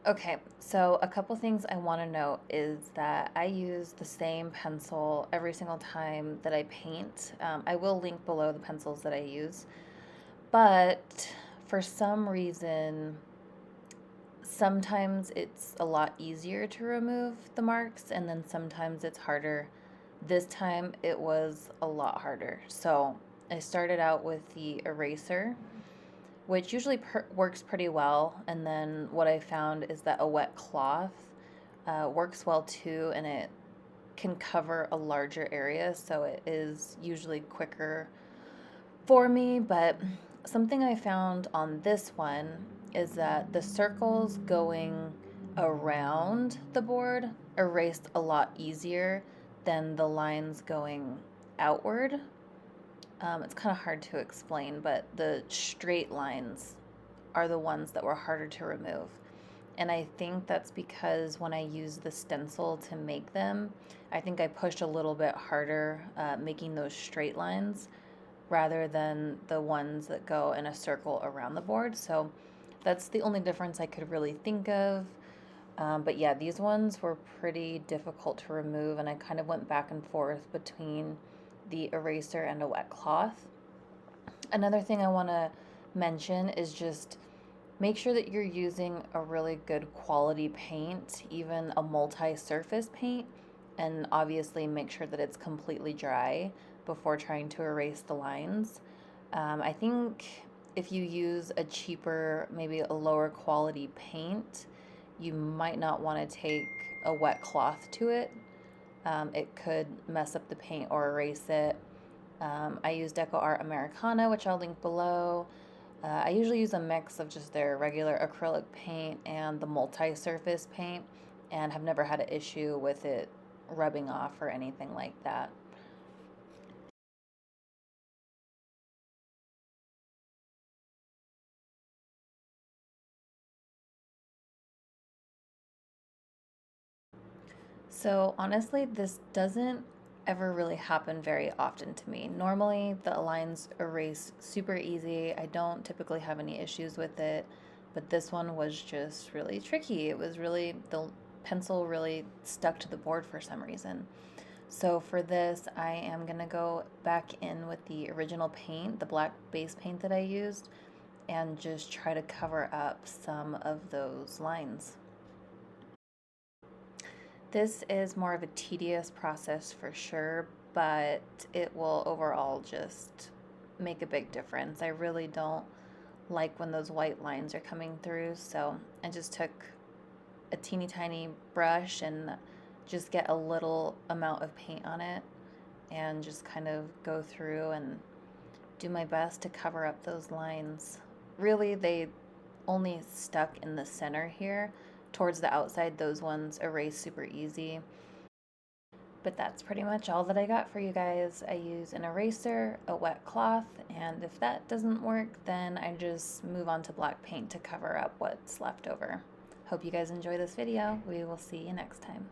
Okay, so a couple things I want to note is that I use the same pencil every single time that I paint. I will link below the pencils that I use, but for some reason, sometimes it's a lot easier to remove the marks, and then sometimes it's harder. This time it was a lot harder. So I started out with the eraser, which usually works pretty well. And then what I found is that a wet cloth works well too, and it can cover a larger area, so it is usually quicker for me. But something I found on this one is that the circles going around the board erased a lot easier than the lines going outward. It's kind of hard to explain, but the straight lines are the ones that were harder to remove. And I think that's because when I used the stencil to make them, I think I pushed a little bit harder making those straight lines rather than the ones that go in a circle around the board. So that's the only difference I could really think of. But yeah, these ones were pretty difficult to remove, and I kind of went back and forth between the eraser and a wet cloth. Another thing I want to mention is just make sure that you're using a really good quality paint, even a multi-surface paint, and obviously make sure that it's completely dry before trying to erase the lines. I think if you use a cheaper, maybe a lower quality paint, you might not want to take a wet cloth to it. It could mess up the paint or erase it. I use Deco Art Americana, which I'll link below. I usually use a mix of just their regular acrylic paint and the multi-surface paint, and have never had an issue with it rubbing off or anything like that. So honestly, this doesn't ever really happen very often to me. Normally, the lines erase super easy. I don't typically have any issues with it, but this one was just really tricky. It was really, the pencil really stuck to the board for some reason. So for this, I am gonna go back in with the original paint, the black base paint that I used, and just try to cover up some of those lines. This is more of a tedious process for sure, but it will overall just make a big difference. I really don't like when those white lines are coming through, so I just took a teeny tiny brush and just get a little amount of paint on it and just kind of go through and do my best to cover up those lines. Really, they only stuck in the center here. Towards the outside, those ones erase super easy. But that's pretty much all that I got for you guys. I use an eraser, a wet cloth, and if that doesn't work, then I just move on to black paint to cover up what's left over. Hope you guys enjoy this video. We will see you next time.